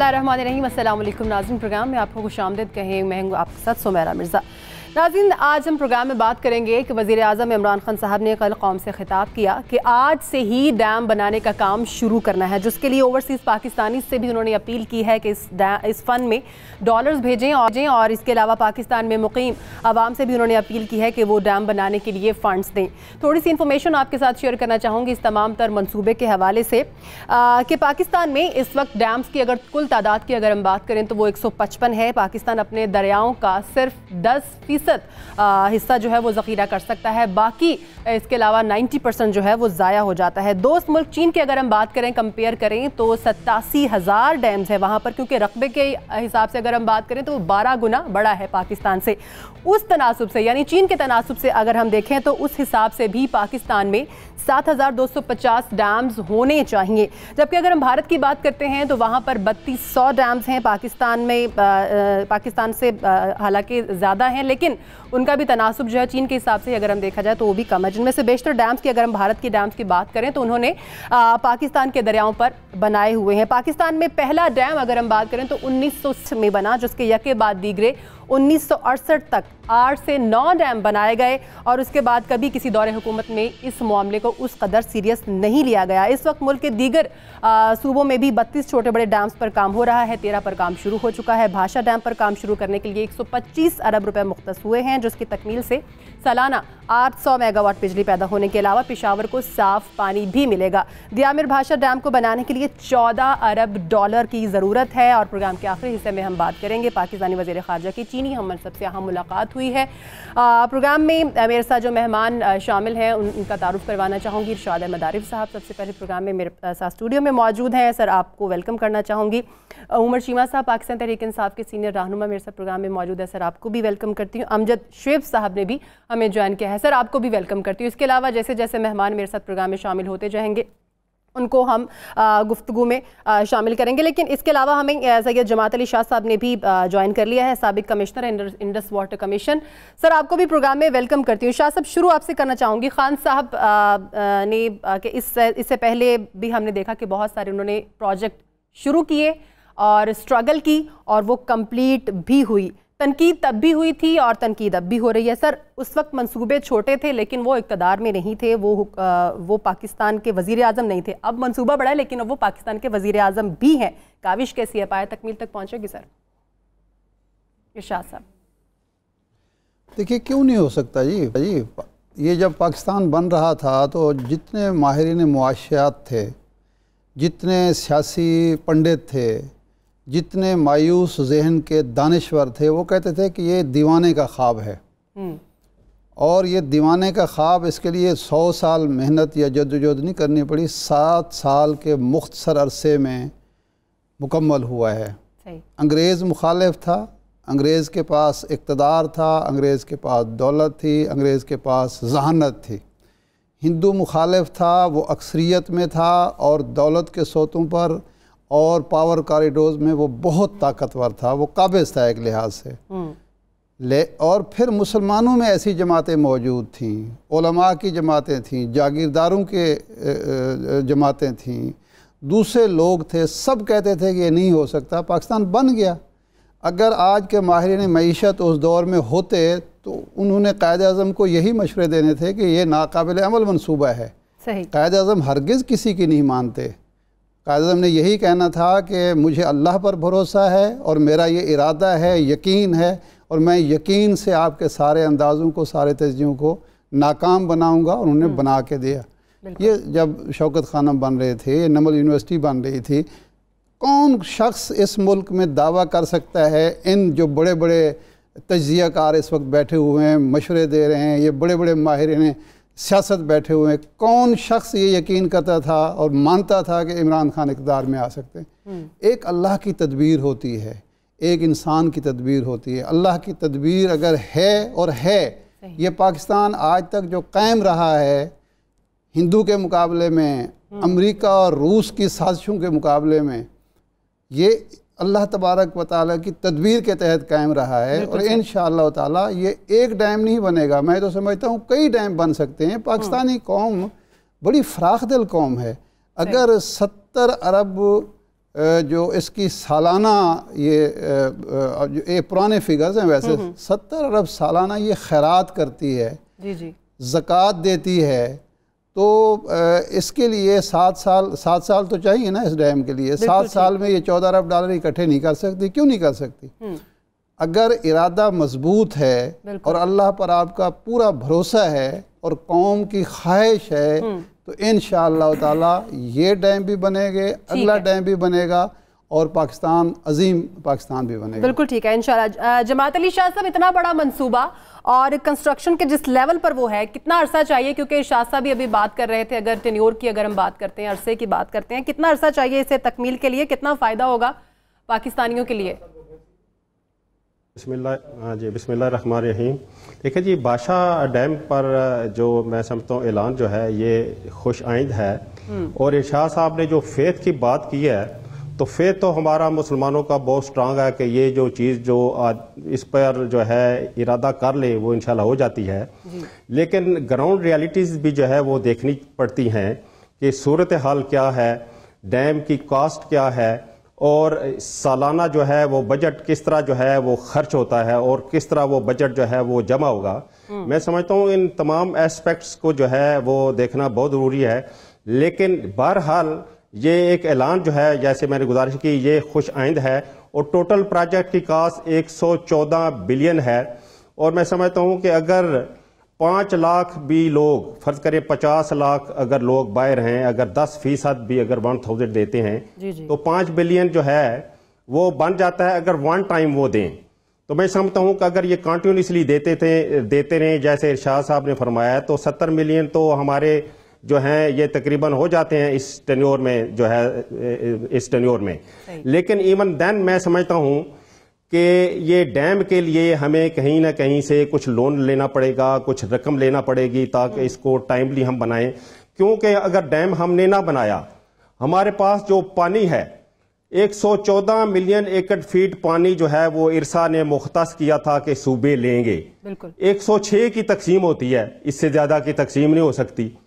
बिस्मिल्लाहिर्रहमानिर्रहीम। अस्सलाम वालेकुम नाज़रीन, प्रोग्राम में आपको खुशामदीद कहें। मैं हूँ आपके साथ सुमेरा मिर्ज़ा। नाज़रीन, आज हम प्रोग्राम में बात करेंगे कि वज़ीर आज़म इमरान खान साहब ने कल कौम से खिताब किया कि आज से ही डैम बनाने का काम शुरू करना है, जिसके लिए ओवरसीज़ पाकिस्तानी से भी उन्होंने अपील की है कि इस फ़ंड में डॉलर्स भेजें और इसके अलावा पाकिस्तान में मुकीम आवाम से भी उन्होंने अपील की है कि वो डैम बनाने के लिए फ़ंड्स दें। थोड़ी सी इन्फॉर्मेशन आपके साथ शेयर करना चाहूँगी इस तमाम तर मनसूबे के हवाले से कि पाकिस्तान में इस वक्त डैम्स की अगर कुल तादाद की अगर हम बात करें तो वो 155 है। पाकिस्तान अपने दरियाओं का सिर्फ 10% हिस्सा जो है वो ज़ख़ीरा कर सकता है, बाकी इसके अलावा 90% जो है वो ज़ाया हो जाता है। दोस्त मुल्क चीन की अगर हम बात करें, कंपेयर करें तो 87,000 डैम्स है वहाँ पर, क्योंकि रकबे के हिसाब से अगर हम बात करें तो वो 12 गुना बड़ा है पाकिस्तान से। उस तनासुब से यानी चीन के तनासुब से अगर हम देखें तो उस हिसाब से भी पाकिस्तान में 7,250 डैम्स होने चाहिए। जबकि अगर हम भारत की बात करते हैं तो वहाँ पर 3200 डैम्स हैं पाकिस्तान में, पाकिस्तान से हालांकि ज़्यादा हैं, लेकिन उनका भी तनासुब जो है चीन के हिसाब से अगर हम देखा जाए तो वो भी कम है। जिनमें से बेशतर डैम्स की अगर हम भारत की डैम्स की बात करें तो उन्होंने पाकिस्तान के दरियाओं पर बनाए हुए हैं। पाकिस्तान में पहला डैम अगर हम बात करें तो 1900 में बना, जिसके यके बाद दीगरे 1968 तक 8 से 9 डैम बनाए गए और उसके बाद कभी किसी दौरे हुकूमत में इस मामले को उस कदर सीरियस नहीं लिया गया। इस वक्त मुल्क के दीगर सूबों में भी 32 छोटे बड़े डैम्स पर काम हो रहा है। 13 पर काम शुरू हो चुका है। भाषा डैम पर काम शुरू करने के लिए 125 अरब रुपए मुख्तस हुए हैं, जिसकी तकमील से सालाना 800 मेगावाट बिजली पैदा होने के अलावा पेशावर को साफ पानी भी मिलेगा। दियामिर भाषा डैम को बनाने के लिए 14 अरब डॉलर की ज़रूरत है। और प्रोग्राम के आखिरी हिस्से में हम बात करेंगे पाकिस्तानी वज़ीर ख़ारजा की चीनी हम मनसब से अहम मुलाकात हुई है। प्रोग्राम में मेरे साथ जो मेहमान शामिल हैं उनका तारुफ करवाना चाहूँगी। इरशाद अहमद आरिफ साहब सबसे पहले प्रोग्राम में मेरे साथ स्टूडियो में मौजूद हैं। सर, आपको वेलकम करना चाहूँगी। उमर चीमा साहब पाकिस्तान तहरीक इंसाफ के सीनियर रहनुमा मेरे साथ प्रोग्राम में मौजूद है। सर, आपको भी वेलकम करती हूँ। अमजद शुएब साहब ने भी हमें ज्वाइन किया है। सर, आपको भी वेलकम करती हूँ। इसके अलावा जैसे जैसे मेहमान मेरे साथ प्रोग्राम में शामिल होते जाएंगे उनको हम गुफ्तगू में शामिल करेंगे। लेकिन इसके अलावा हमें सैयद जमात अली शाह साहब ने भी ज्वाइन कर लिया है, साबिक commissioner Indus water commission. Sir, आपको भी प्रोग्राम में वेलकम करती हूँ। शाह साहब, शुरू आपसे करना चाहूँगी। खान साहब ने कि इससे पहले भी हमने देखा कि बहुत सारे उन्होंने प्रोजेक्ट शुरू किए और स्ट्रगल की और वो कंप्लीट भी हुई। तनकीद तब भी हुई थी और तनकीद अब भी हो रही है। सर, उस वक्त मंसूबे छोटे थे लेकिन वो इक़्तिदार में नहीं थे, वो पाकिस्तान के वज़ीर आज़म नहीं थे। अब मंसूबा बड़ा है लेकिन अब वो पाकिस्तान के वज़ीर आज़म भी हैं। काविश कैसी है, पाए तकमील तक पहुँचेगी? सर इरशाद साहब। देखिए, क्यों नहीं हो सकता जी। ये जब पाकिस्तान बन रहा था तो जितने माहिरीन मुआशियात थे, जितने सियासी पंडित थे, जितने मायूस जहन के दानिश्वर थे, वो कहते थे कि ये दीवाने का ख्वाब है और ये दीवाने का ख्वाब, इसके लिए 100 साल मेहनत या जद्दोजहद नहीं करनी पड़ी, 7 साल के मुख्तसर अरसे में मुकम्मल हुआ है। अंग्रेज़ मुखालिफ था, अंग्रेज़ के पास इक़्तिदार था, अंग्रेज़ के पास दौलत थी, अंग्रेज़ के पास जहानत थी। हिंदू मुखालिफ था, वो अक्सरियत में था और दौलत के सोतों पर और पावर कॉरिडोर्स में वो बहुत ताकतवर था, वो काबिज़ था एक लिहाज से। और फिर मुसलमानों में ऐसी जमातें मौजूद थीं, उलमा की जमातें थीं, जागीरदारों के जमातें थीं, दूसरे लोग थे, सब कहते थे कि ये नहीं हो सकता। पाकिस्तान बन गया। अगर आज के माहिरीन मईशत उस दौर में होते तो उन्होंने कायद-ए-आज़म को यही मशवरे देने थे कि ये नाकाबिल अमल मनसूबा है। कायद-ए-आज़म हरगिज़ किसी की नहीं मानते। कायद-ए-आज़म ने यही कहना था कि मुझे अल्लाह पर भरोसा है और मेरा ये इरादा है, यकीन है, और मैं यकीन से आपके सारे अंदाज़ों को, सारे तज्जियों को नाकाम बनाऊंगा, और उन्होंने बना के दिया। ये जब शौकत खानम बन रहे थे, नमल यूनिवर्सिटी बन रही थी, कौन शख्स इस मुल्क में दावा कर सकता है, इन जो बड़े बड़े तज्जियाकार इस वक्त बैठे हुए हैं, मशवरे दे रहे हैं, ये बड़े बड़े माहिरीन सियासत बैठे हुए हैं, कौन शख्स ये यकीन करता था और मानता था कि इमरान खान इक़्तिदार में आ सकते हैं? एक अल्लाह की तदबीर होती है, एक इंसान की तदबीर होती है। अल्लाह की तदबीर अगर है और है, ये पाकिस्तान आज तक जो कायम रहा है, हिंदू के मुकाबले में, अमेरिका और रूस की साजिशों के मुकाबले में, ये अल्लाह तबारक व तआला की तदबीर के तहत कायम रहा है। और इंशाअल्लाह ताला ये एक डैम नहीं बनेगा, मैं तो समझता हूँ कई डैम बन सकते हैं। पाकिस्तानी कौम बड़ी फ़राख दिल कौम है। अगर 70 अरब जो इसकी सालाना ये पुराने फिगर्स हैं वैसे 70 अरब सालाना ये खैरात करती है, जी जी, ज़कात देती है। तो इसके लिए 7 साल तो चाहिए ना इस डैम के लिए। 7 साल में ये 14 अरब डॉलर इकट्ठे नहीं कर सकती। क्यों नहीं कर सकती? अगर इरादा मजबूत है और अल्लाह पर आपका पूरा भरोसा है और कौम की ख्वाहिश है तो इंशाअल्लाह ताला ये डैम भी बनेंगे, अगला डैम भी बनेगा और पाकिस्तान अजीम पाकिस्तान भी बनेगा। बिल्कुल ठीक है इंशाल्लाह। जमात अली शाह साहब, इतना बड़ा मंसूबा और कंस्ट्रक्शन के जिस लेवल पर वो है, कितना अरसा चाहिए? क्योंकि शाह साहब भी अभी बात कर रहे थे, अगर टेन्योर की अगर हम बात करते हैं, अरसे की बात करते हैं, कितना अरसा चाहिए इसे तकमील के लिए? कितना फ़ायदा होगा पाकिस्तानियों के लिए? बिस्मिल्लाहिर्रहमानिर्रहीम। देखिए जी, बादशाह डैम पर जो मैं समझता हूँ ऐलान जो है ये खुश आइंद है। और शाह साहब ने जो फेथ की बात की है, तो फेथ तो हमारा मुसलमानों का बहुत स्ट्रांग है कि ये जो चीज़ जो इस पर जो है इरादा कर ले वो इंशाल्लाह हो जाती है। लेकिन ग्राउंड रियलिटीज़ भी जो है वो देखनी पड़ती हैं कि सूरत हाल क्या है, डैम की कॉस्ट क्या है और सालाना जो है वो बजट किस तरह जो है वो खर्च होता है और किस तरह वो बजट जो है वो जमा होगा। मैं समझता हूँ इन तमाम एस्पेक्ट्स को जो है वो देखना बहुत ज़रूरी है। लेकिन बहरहाल ये एक ऐलान जो है, जैसे मैंने गुजारिश की, ये खुश आइंद है और टोटल प्रोजेक्ट की कास्ट 114 बिलियन है। और मैं समझता हूँ कि अगर 5 लाख भी लोग, फर्ज करें 50 लाख अगर लोग बाहर हैं, अगर 10% भी अगर 1000 देते हैं तो 5 बिलियन जो है वो बन जाता है अगर वन टाइम वो दें। तो मैं समझता हूँ कि अगर ये कंटिन्यूसली देते रहे जैसे इरशाद साहब ने फरमाया, तो 70 मिलियन तो हमारे जो हैं ये तकरीबन हो जाते हैं इस टेन्योर में जो है, इस टेन्योर में। लेकिन इवन देन मैं समझता हूँ कि ये डैम के लिए हमें कहीं ना कहीं से कुछ लोन लेना पड़ेगा, कुछ रकम लेना पड़ेगी ताकि इसको टाइमली हम बनाएं। क्योंकि अगर डैम हमने ना बनाया, हमारे पास जो पानी है 114 मिलियन एकड़ फीट पानी जो है वो इरसा ने मुख्तस किया था कि सूबे लेंगे। 106 की तकसीम होती है, इससे ज्यादा की तकसीम नहीं हो सकती।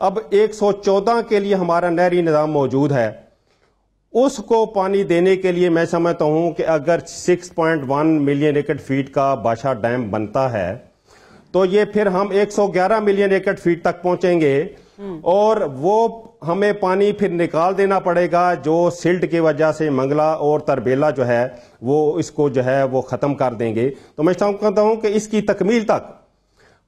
अब 114 के लिए हमारा नहरी निज़ाम मौजूद है, उसको पानी देने के लिए मैं समझता हूं कि अगर 6.1 मिलियन एकड़ फीट का बादशाह डैम बनता है तो ये फिर हम 111 मिलियन एकड़ फीट तक पहुंचेंगे और वो हमें पानी फिर निकाल देना पड़ेगा जो सिल्ट की वजह से मंगला और तरबेला जो है वो इसको जो है वो खत्म कर देंगे। तो मैं कहता हूं कि इसकी तकमील तक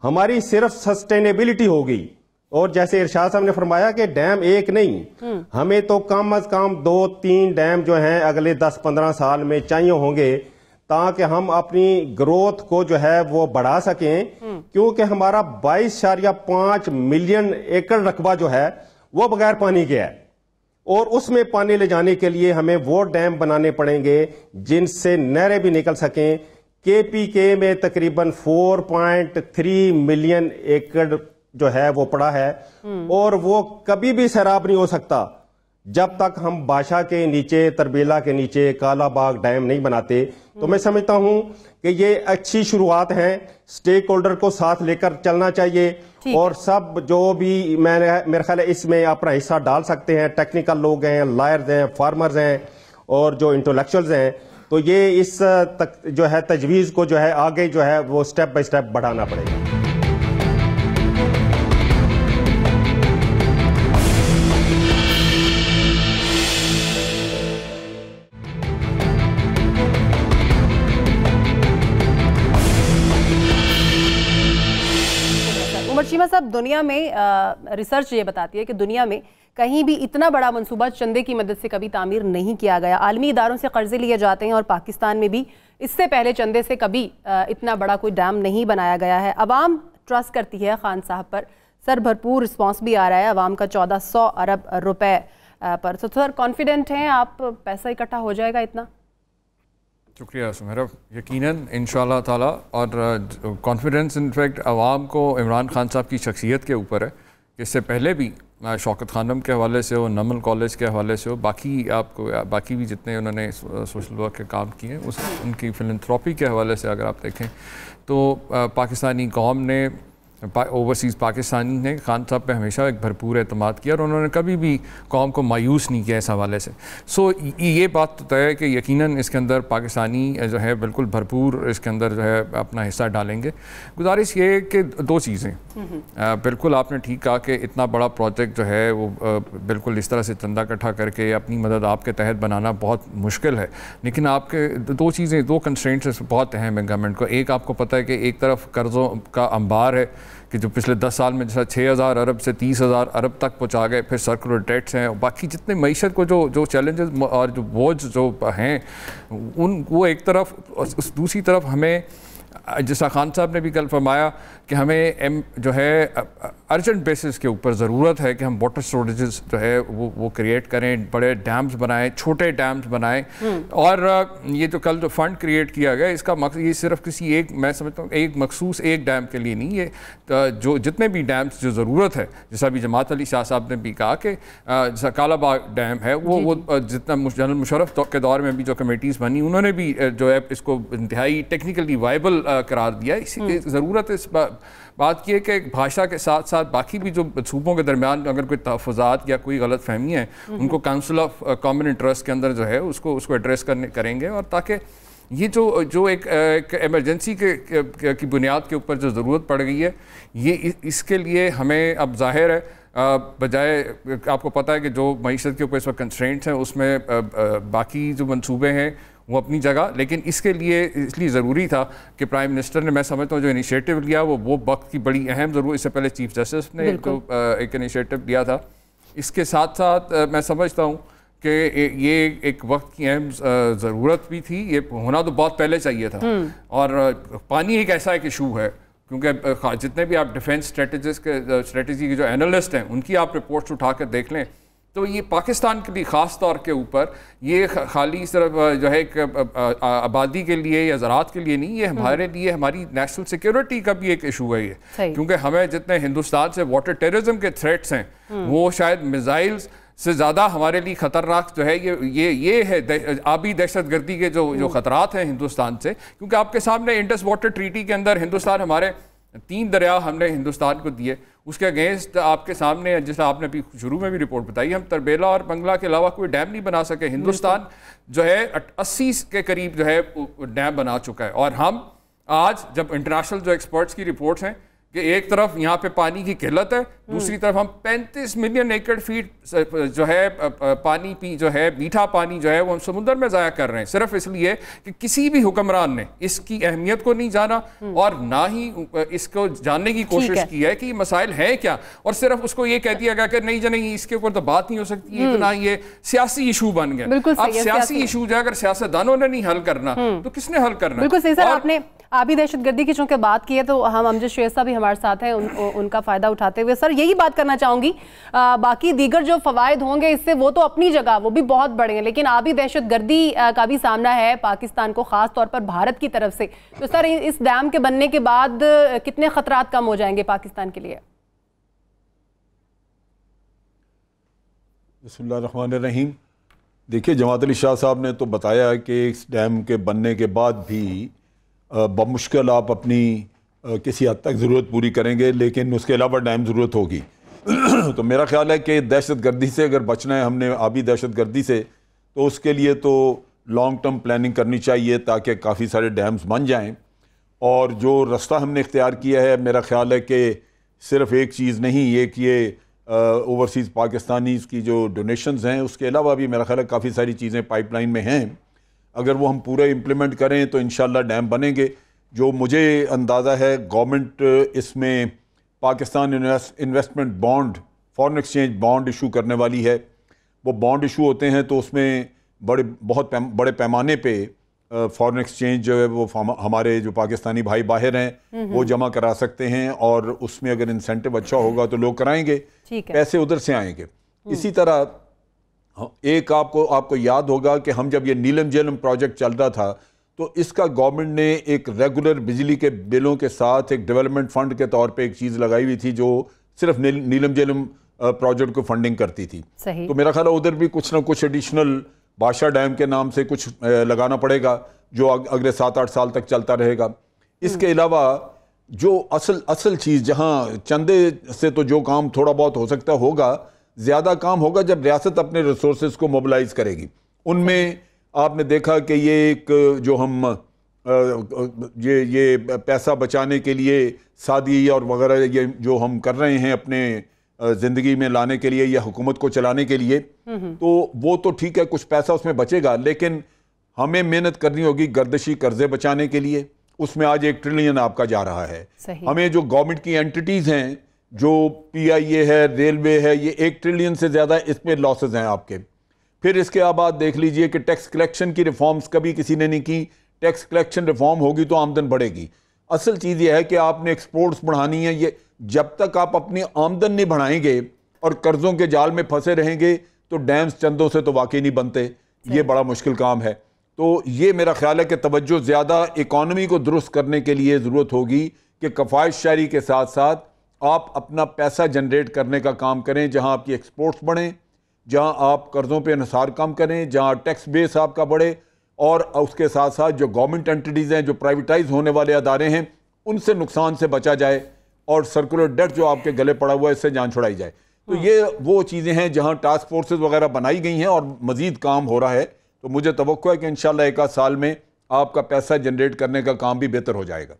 हमारी सिर्फ सस्टेनेबिलिटी होगी। और जैसे इरशाद साहब ने फरमाया कि डैम एक नहीं, हमें तो कम अज कम 2-3 डैम जो हैं अगले 10-15 साल में चाहिए होंगे ताकि हम अपनी ग्रोथ को जो है वो बढ़ा सकें। क्योंकि हमारा 22.5 मिलियन एकड़ रकबा जो है वो बगैर पानी के है और उसमें पानी ले जाने के लिए हमें वो डैम बनाने पड़ेंगे जिनसे नहरें भी निकल सकें। KPK में तकरीबन 4.3 मिलियन एकड़ जो है वो पड़ा है और वो कभी भी सैराब नहीं हो सकता जब तक हम बादशाह के नीचे, तरबेला के नीचे काला बाग डैम नहीं बनाते। तो मैं समझता हूं कि ये अच्छी शुरुआत है, स्टेक होल्डर को साथ लेकर चलना चाहिए और सब जो भी मेरे ख्याल है इसमें अपना हिस्सा डाल सकते हैं। टेक्निकल लोग हैं, लॉयर्स हैं, फार्मर्स हैं और जो इंटेलेक्चुअल्स हैं। तो ये इस जो है तजवीज़ को जो है आगे जो है वो स्टेप बाय स्टेप बढ़ाना पड़ेगा। चीमा साहब, दुनिया में रिसर्च ये बताती है कि दुनिया में कहीं भी इतना बड़ा मंसूबा चंदे की मदद से कभी तामीर नहीं किया गया। आलमी इदारों से कर्जे लिए जाते हैं और पाकिस्तान में भी इससे पहले चंदे से कभी इतना बड़ा कोई डैम नहीं बनाया गया है। अवाम ट्रस्ट करती है खान साहब पर, सर भरपूर रिस्पॉन्स भी आ रहा है अवाम का 1400 अरब रुपए पर। तो सर कॉन्फिडेंट हैं आप पैसा इकट्ठा हो जाएगा इतना? शुक्रिया सुमेरा, यकीनन इंशाअल्लाह ताला। और कॉन्फिडेंस इनफैक्ट आवाम को इमरान खान साहब की शख्सियत के ऊपर है। इससे पहले भी शौकत खानम के हवाले से हो, नमल कॉलेज के हवाले से हो, बाकी भी जितने उन्होंने सोशल वर्क के काम किए हैं उनकी फिलंथ्रॉपी के हवाले से अगर आप देखें तो पाकिस्तानी कौम ने ओवरसीज़ पाकिस्तानी ने खान साहब पे हमेशा एक भरपूर एतमाद किया और उन्होंने कभी भी कौम को मायूस नहीं किया इस हवाले से। सो ये बात तो तय है कि यकीनन इसके अंदर पाकिस्तानी जो है बिल्कुल भरपूर इसके अंदर जो है अपना हिस्सा डालेंगे। गुजारिश ये है कि दो चीज़ें, बिल्कुल आपने ठीक कहा कि इतना बड़ा प्रोजेक्ट जो है वो बिल्कुल इस तरह से चंदा इकट्ठा करके अपनी मदद आपके तहत बनाना बहुत मुश्किल है, लेकिन आपके दो चीज़ें, दो कंस्ट्रेंट्स बहुत अहम है गवर्नमेंट को। एक आपको पता है कि एक तरफ कर्ज़ों का अंबार है कि जो पिछले 10 साल में जैसा 6000 अरब से 30,000 अरब तक पहुंचा गए, फिर सर्कुलर डेट्स हैं और बाकी जितने मईशत को जो चैलेंजेस और जो बोझ जो हैं वो एक तरफ, उस दूसरी तरफ हमें जैसा खान साहब ने भी कल फरमाया कि हमें जो है अर्जेंट बेसिस के ऊपर ज़रूरत है कि हम वाटर स्टोरेजेस जो है वो क्रिएट करें, बड़े डैम्स बनाएं, छोटे डैम्स बनाएं। और ये जो कल जो फंड क्रिएट किया गया इसका मकसद ये सिर्फ किसी एक, मैं समझता हूँ एक मखसूस एक डैम के लिए नहीं, ये जो जितने भी डैम्स जो ज़रूरत है, जैसा भी जमात अली शाह साहब ने भी कहा कि जैसा कालाबाग डैम है वो जितना जनरल मुशर्रफ के दौर में भी जो कमेटीज़ बनी उन्होंने भी जो है इसको इंतहाई टेक्निकली वाइबल करार दिया। इसी ज़रूरत इस बात की है कि भाषा के साथ साथ बाकी भी जो सूबों के दरमियान अगर कोई तहफ़्फ़ुज़ात या कोई गलत फहमी है उनको काउंसिल ऑफ कॉमन इंटरेस्ट के अंदर जो है उसको एड्रेस करेंगे, और ताकि ये जो एक एमरजेंसी की बुनियाद के ऊपर जो ज़रूरत पड़ गई है ये इसके लिए हमें अब ज़ाहिर है बजाय, आपको पता है कि जो मईशत के ऊपर इस वक्त कंस्ट्रेंट्स हैं उसमें बाकी जो मंसूबे हैं वो अपनी जगह, लेकिन इसके लिए इसलिए ज़रूरी था कि प्राइम मिनिस्टर ने, मैं समझता हूँ जो इनिशिएटिव लिया वो वक्त की बड़ी अहम ज़रूरत, इससे पहले चीफ जस्टिस ने तो एक इनिशिएटिव लिया था। इसके साथ साथ मैं समझता हूँ कि ये एक वक्त की अहम ज़रूरत भी थी, ये होना तो बहुत पहले चाहिए था। और पानी एक ऐसा एक इशू है क्योंकि जितने भी आप डिफेंस स्ट्रेटजी के जो एनालिस्ट हैं उनकी आप रिपोर्ट्स उठा कर देख लें तो ये पाकिस्तान के लिए ख़ास तौर के ऊपर ये खाली सिर्फ जो है आबादी के लिए या ज़राअत के लिए नहीं, ये हमारे लिए हमारी नेशनल सिक्योरिटी का भी एक इशू है ये, क्योंकि हमें जितने हिंदुस्तान से वाटर टेररिज्म के थ्रेट्स हैं वो शायद मिसाइल्स से ज़्यादा हमारे लिए ख़तरनाक जो है ये है आबी दहशतगर्दी के जो ख़तरात हैं हिंदुस्तान से, क्योंकि आपके सामने इंडस वाटर ट्रीटी के अंदर हिंदुस्तान, हमारे 3 दरिया हमने हिंदुस्तान को दिए, उसके अगेंस्ट आपके सामने जैसा आपने अभी शुरू में भी रिपोर्ट बताई, हम तरबेला और बंगला के अलावा कोई डैम नहीं बना सके। हिंदुस्तान जो है 80 के करीब जो है डैम बना चुका है, और हम आज जब इंटरनेशनल जो एक्सपर्ट्स की रिपोर्ट्स हैं कि एक तरफ यहाँ पे पानी की किल्लत है, दूसरी तरफ हम 35 मिलियन एकड़ फीट जो है पानी जो है मीठा पानी जो है वो हम समुद्र में ज़ाया कर रहे हैं, सिर्फ इसलिए कि किसी भी हुक्मरान ने इसकी अहमियत को नहीं जाना और ना ही इसको जानने की कोशिश की है कि ये मसाइल है क्या, और सिर्फ उसको ये कह दिया गया कि नहीं नहीं इसके ऊपर तो बात नहीं हो सकती, इतना ये सियासी इशू बन गया। अब सियासी इशू जो अगर सियासतदानों ने नहीं हल करना तो किसने हल करना? बिल्कुल सही सर, आपने आबी दहशतगर्दी की चूंकि बात की है तो हम अमजद शेख भी हमारे साथ हैं, उनका फ़ायदा उठाते हुए सर यही बात करना चाहूँगी, बाकी दीगर जो फ़वायद होंगे इससे वो तो अपनी जगह वो भी बहुत बड़े हैं, लेकिन आबी दहशतगर्दी का भी सामना है पाकिस्तान को, ख़ास तौर पर भारत की तरफ से। तो सर इस डैम के बनने के बाद कितने ख़तरात कम हो जाएंगे पाकिस्तान के लिए? बिस्मिल्लाहिर्रहमानिर्रहीम। देखिए, जमात अली शाह साहब ने तो बताया कि इस डैम के बनने के बाद भी बमुश्किल आप अपनी किसी हद तक ज़रूरत पूरी करेंगे, लेकिन उसके अलावा डैम ज़रूरत होगी। तो मेरा ख्याल है कि दहशतगर्दी से अगर बचना है हमने, आबी दहशतगर्दी से, तो उसके लिए तो लॉन्ग टर्म प्लानिंग करनी चाहिए ताकि काफ़ी सारे डैम्स बन जाएं। और जो रास्ता हमने इख्तियार किया है, मेरा ख्याल है कि सिर्फ एक चीज़ नहीं, एक ये ओवरसीज़ पाकिस्तानीज़ की जो डोनेशंस हैं उसके अलावा भी मेरा ख्याल है काफ़ी सारी चीज़ें पाइपलाइन में हैं। अगर वो हम पूरे इम्प्लीमेंट करें तो इंशाल्लाह डैम बनेंगे। जो मुझे अंदाज़ा है गवर्नमेंट इसमें Pakistan investment bond, foreign exchange bond issue करने वाली है। वो बॉन्ड इशू होते हैं तो उसमें बहुत बड़े पैमाने पे फॉरेन एक्सचेंज जो है वो हमारे जो पाकिस्तानी भाई बाहर हैं वो जमा करा सकते हैं, और उसमें अगर इंसेंटिव अच्छा होगा तो लोग कराएंगे, पैसे उधर से आएंगे। इसी तरह एक आपको याद होगा कि हम जब ये नीलम झेलम प्रोजेक्ट चल रहा था तो इसका गवर्नमेंट ने एक रेगुलर बिजली के बिलों के साथ एक डेवलपमेंट फंड के तौर पे एक चीज़ लगाई हुई थी जो सिर्फ नीलम झेलम प्रोजेक्ट को फंडिंग करती थी। तो मेरा ख्याल है उधर भी कुछ ना कुछ एडिशनल बादशाह डैम के नाम से कुछ लगाना पड़ेगा जो अगले 7-8 साल तक चलता रहेगा। इसके अलावा जो असल चीज़, जहाँ चंदे से तो जो काम थोड़ा बहुत हो सकता होगा, ज़्यादा काम होगा जब रियासत अपने रिसोर्सेज को मोबिलाइज करेगी। उनमें आपने देखा कि ये एक जो हम ये पैसा बचाने के लिए शादी और वगैरह ये जो हम कर रहे हैं अपने ज़िंदगी में लाने के लिए या हुकूमत को चलाने के लिए, तो वो तो ठीक है, कुछ पैसा उसमें बचेगा, लेकिन हमें मेहनत करनी होगी गर्दिशी कर्जे बचाने के लिए। उसमें आज 1 ट्रिलियन आपका जा रहा है। हमें जो गवर्नमेंट की एंटिटीज़ हैं, जो PIA है, रेलवे है, ये 1 ट्रिलियन से ज़्यादा इसमें लॉसेज हैं आपके। फिर इसके बाद देख लीजिए कि टैक्स कलेक्शन की रिफॉर्म्स कभी किसी ने नहीं की। टैक्स कलेक्शन रिफॉर्म होगी तो आमदन बढ़ेगी। असल चीज़ यह है कि आपने एक्सपोर्ट्स बढ़ानी है। ये जब तक आप अपनी आमदन नहीं बढ़ाएंगे और कर्जों के जाल में फंसे रहेंगे तो डैम्स चंदों से तो वाकई नहीं बनते। ये बड़ा मुश्किल काम है। तो ये मेरा ख्याल है कि तवज्जो ज़्यादा इकॉनमी को दुरुस्त करने के लिए ज़रूरत होगी कि कफ़ायश शायरी के साथ साथ आप अपना पैसा जनरेट करने का काम करें, जहां आपकी एक्सपोर्ट्स बढ़ें, जहां आप कर्ज़ों पे इन्हिसार कम करें, जहां टैक्स बेस आपका बढ़े, और उसके साथ साथ जो गवर्नमेंट एंटिटीज़ हैं, जो प्राइवेटाइज होने वाले अदारे हैं, उनसे नुकसान से बचा जाए और सर्कुलर डेट जो आपके गले पड़ा हुआ है इससे जान छुड़ाई जाए। तो ये वो चीज़ें हैं जहां टास्क फोर्सेज वगैरह बनाई गई हैं और मज़ीद काम हो रहा है। तो मुझे तवक्को है कि इंशाल्लाह 1 आध साल में आपका पैसा जनरेट करने का काम भी बेहतर हो जाएगा।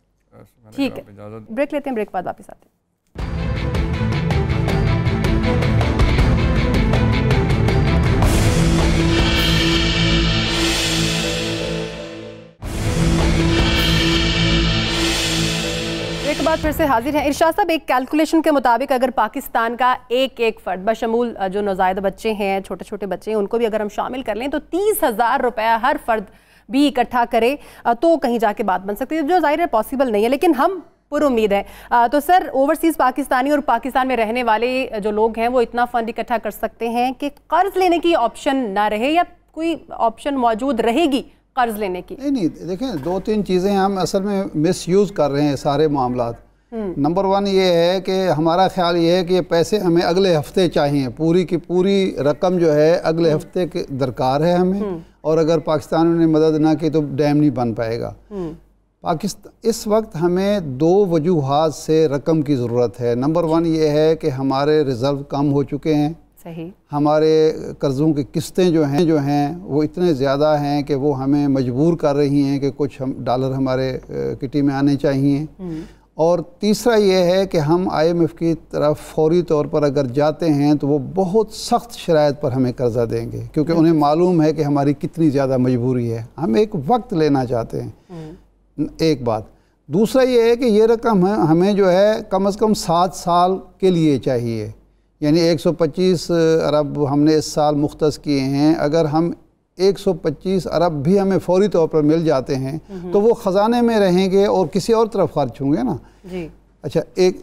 ठीक है, ब्रेक लेते हैं, ब्रेक बाद वापस आते हैं। एक बार फिर से हाजिर है इरशाद साहब। एक कैलकुलेशन के मुताबिक अगर पाकिस्तान का एक फ़र्द बशमूल जो नौज़ायदा बच्चे हैं, छोटे छोटे बच्चे हैं, उनको भी अगर हम शामिल कर लें तो 30,000 रुपया हर फर्द भी इकट्ठा करे तो कहीं जाके बात बन सकती है, जो जाहिर है पॉसिबल नहीं है, लेकिन हम पुरुम्मीद है। तो सर, ओवरसीज़ पाकिस्तानी और पाकिस्तान में रहने वाले जो लोग हैं वो इतना फ़ंड इकट्ठा कर सकते हैं कि कर्ज़ लेने की ऑप्शन ना रहे, या कोई ऑप्शन मौजूद रहेगी कर्ज लेने की? नहीं, देखें 2-3 चीज़ें हम असल में मिसयूज़ कर रहे हैं सारे मामलात। नंबर 1 ये है कि हमारा ख्याल ये है कि ये पैसे हमें अगले हफ्ते चाहिए, पूरी की पूरी रकम जो है अगले हफ्ते के दरकार है हमें, और अगर पाकिस्तान ने मदद ना की तो डैम नहीं बन पाएगा। पाकिस्तान इस वक्त हमें 2 वजूहात से रकम की ज़रूरत है। नंबर 1 ये है कि हमारे रिज़र्व कम हो चुके हैं, सही, हमारे कर्ज़ों की किस्तें जो हैं वो इतने ज़्यादा हैं कि वो हमें मजबूर कर रही हैं कि कुछ हम डॉलर हमारे किटी में आने चाहिए। और तीसरा ये है कि हम IMF की तरफ फौरी तौर पर अगर जाते हैं तो वो बहुत सख्त शराइत पर हमें कर्ज़ा देंगे, क्योंकि उन्हें मालूम है कि हमारी कितनी ज़्यादा मजबूरी है। हम एक वक्त लेना चाहते हैं, एक बात। दूसरा ये है कि ये रकम हमें जो है कम से कम 7 साल के लिए चाहिए, यानी 125 अरब हमने इस साल मुख्तस किए हैं। अगर हम 125 अरब भी हमें फौरी तौर पर मिल जाते हैं तो वो ख़जाने में रहेंगे और किसी और तरफ खर्च होंगे ना जी। अच्छा, एक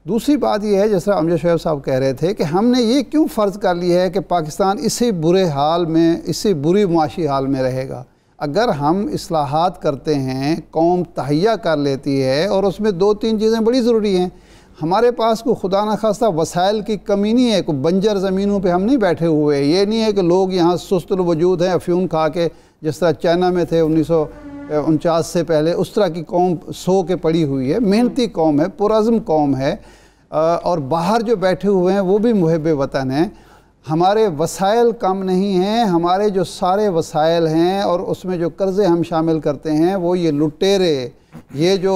दूसरी बात यह है, जिस तरह अमजद शोएब साहब कह रहे थे कि हमने ये क्यों फ़र्ज़ कर लिया है कि पाकिस्तान इसी बुरे हाल में, इससे बुरी मुआशी हाल में रहेगा। अगर हम इस्लाहात करते हैं, कौम तहैया कर लेती है, और उसमें 2-3 चीज़ें बड़ी ज़रूरी हैं। हमारे पास को खुदा न खास्ता वसाइल की कमी नहीं है, कोई बंजर ज़मीनों पे हम नहीं बैठे हुए। ये नहीं है कि लोग यहाँ सुस्तुल वजूद हैं, अफ्यूम खा के, जिस तरह चाइना में थे 1949 से पहले, उस तरह की कौम सो के पड़ी हुई है। मेहनती कौम है, पुरज़्म कौम है, और बाहर जो बैठे हुए हैं वो भी मुहिब वतन हैं। हमारे वसाइल कम नहीं हैं, हमारे जो सारे वसाइल हैं और उसमें जो कर्ज़े हम शामिल करते हैं वो ये लुटेरे, ये जो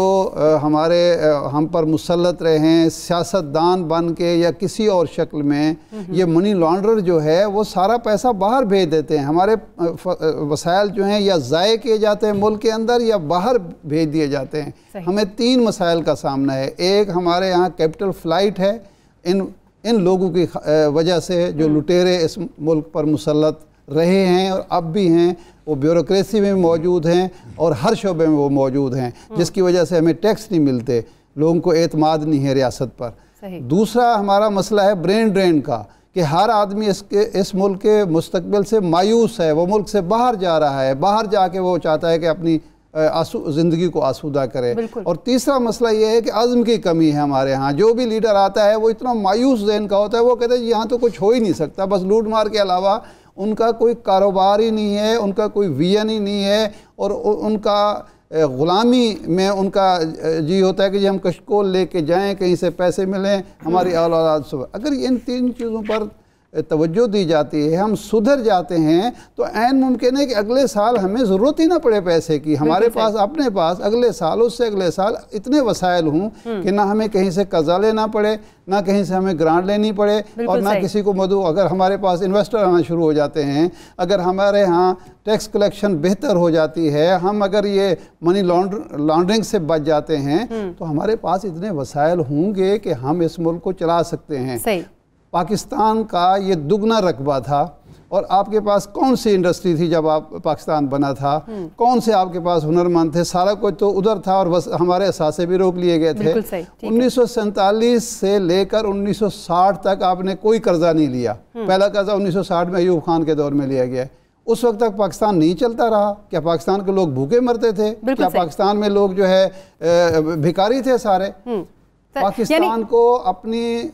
हमारे हम पर मुसल्लत रहे हैं सियासतदान बन के या किसी और शक्ल में, ये मनी लॉन्ड्रर जो है वो सारा पैसा बाहर भेज देते हैं। हमारे वसाइल जो हैं या ज़ाये किए जाते हैं मुल्क के अंदर या बाहर भेज दिए जाते हैं। हमें 3 मसाइल का सामना है। एक, हमारे यहाँ कैपिटल फ़्लाइट है इन लोगों की वजह से जो लुटेरे इस मुल्क पर मुसल्लत रहे हैं और अब भी हैं, वो ब्यूरोक्रेसी में मौजूद हैं और हर शोबे में वो मौजूद हैं, जिसकी वजह से हमें टैक्स नहीं मिलते, लोगों को एतमाद नहीं है रियासत पर। दूसरा हमारा मसला है ब्रेन ड्रेन का, कि हर आदमी इस मुल्क के मुस्तकबिल से मायूस है, वो मुल्क से बाहर जा रहा है, बाहर जाके वो चाहता है कि अपनी ज़िंदगी को आसूदा करे। और तीसरा मसला ये है कि अज़्म की कमी है हमारे यहाँ। जो भी लीडर आता है वो इतना मायूस ज़हन का होता है, वो कहते हैं यहाँ तो कुछ हो ही नहीं सकता, बस लूट मार के अलावा उनका कोई कारोबार ही नहीं है, उनका कोई विजन ही नहीं है, और उनका ग़ुलामी में उनका जी होता है कि जी हम कशकोल लेके जाएं, कहीं से पैसे मिलें, हमारी औलाद सुबह। अगर इन 3 चीज़ों पर तवज्जो दी जाती है, हम सुधर जाते हैं, तो ऐन मुमकिन है कि अगले साल हमें ज़रूरत ही ना पड़े पैसे की। हमारे पास अपने पास अगले साल, उससे अगले साल इतने वसाइल हों कि ना हमें कहीं से कर्जा लेना पड़े, ना कहीं से हमें ग्रांट लेनी पड़े, और ना किसी को मदद। अगर हमारे पास इन्वेस्टर आना शुरू हो जाते हैं, अगर हमारे यहाँ टैक्स कलेक्शन बेहतर हो जाती है, हम अगर ये मनी लॉन्ड्रिंग से बच जाते हैं, तो हमारे पास इतने वसाइल होंगे कि हम इस मुल्क को चला सकते हैं। सही। पाकिस्तान का ये दुगना रकबा था, और आपके पास कौन सी इंडस्ट्री थी जब आप पाकिस्तान बना था, कौन से आपके पास हुनरमंद थे, सारा कुछ तो उधर था, और बस हमारे असासे भी रोक लिए गए थे। 1947 से लेकर 1960 तक आपने कोई कर्जा नहीं लिया। पहला कर्जा 1960 में अयूब खान के दौर में लिया गया। उस वक्त तक पाकिस्तान नहीं चलता रहा। क्या पाकिस्तान के लोग भूखे मरते थे? क्या पाकिस्तान में लोग जो है भिखारी थे सारे? पाकिस्तान को अपनी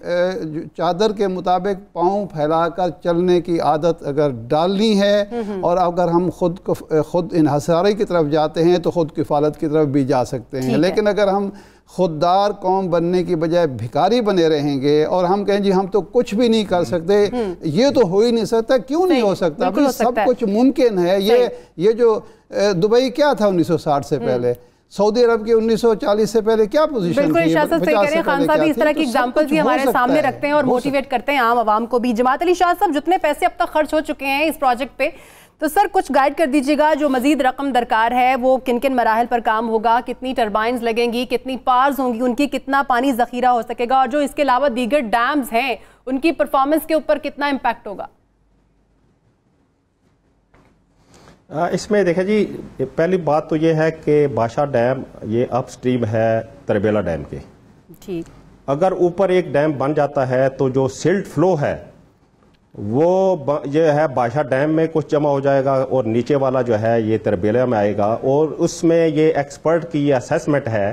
चादर के मुताबिक पाँव फैलाकर चलने की आदत अगर डालनी है, और अगर हम खुद इन्हसारी की तरफ जाते हैं तो खुद किफ़ालत की तरफ भी जा सकते हैं। लेकिन अगर हम खुददार कौम बनने की बजाय भिखारी बने रहेंगे और हम कहें जी हम तो कुछ भी नहीं कर सकते, ये तो हो ही नहीं सकता। क्यों नहीं हो सकता? अभी सब कुछ मुमकिन है। ये जो दुबई क्या था 1960 से पहले, सऊदी अरब की 1940 से पहले क्या पोजीशन थी? बिल्कुल शाह साहब सही कह रहे हैं। खान साहब भी इस तरह की एग्जांपल्स भी हमारे सामने रखते हैं और मोटिवेट करते हैं आम आवाम को भी। जमात अली शाह साहब, जितने पैसे अब तक खर्च हो चुके हैं इस प्रोजेक्ट पे, तो सर कुछ गाइड कर दीजिएगा, जो मजीद रकम दरकार है वो किन किन मराहल पर काम होगा, कितनी टर्बाइंस लगेंगी, कितनी पार्स होंगी उनकी, कितना पानी जखीरा हो सकेगा, और जो इसके अलावा दीगर डैम्स हैं उनकी परफॉर्मेंस के ऊपर कितना इम्पैक्ट होगा? इसमें देखें जी, पहली बात तो ये है कि बादशाह डैम ये अपस्ट्रीम है तरबेला डैम के। ठीक। अगर ऊपर एक डैम बन जाता है तो जो सिल्ट फ्लो है वो ये है बादशाह डैम में कुछ जमा हो जाएगा, और नीचे वाला जो है ये तरबेला में आएगा। और उसमें ये एक्सपर्ट की ये असेसमेंट है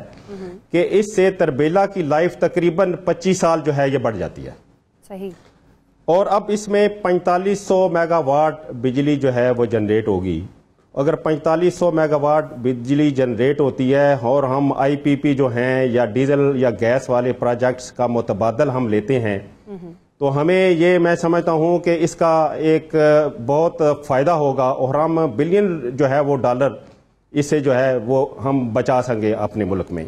कि इससे तरबेला की लाइफ तकरीबन 25 साल जो है ये बढ़ जाती है। सही। और अब इसमें 4500 मेगावाट बिजली जो है वो जनरेट होगी। अगर 4500 मेगावाट बिजली जनरेट होती है और हम आईपीपी जो हैं या डीजल या गैस वाले प्रोजेक्ट्स का मुतबादल हम लेते हैं, तो हमें ये मैं समझता हूँ कि इसका एक बहुत फ़ायदा होगा, और हम बिलियन जो है वो डॉलर इससे जो है वो हम बचा सकेंगे अपने मुल्क में।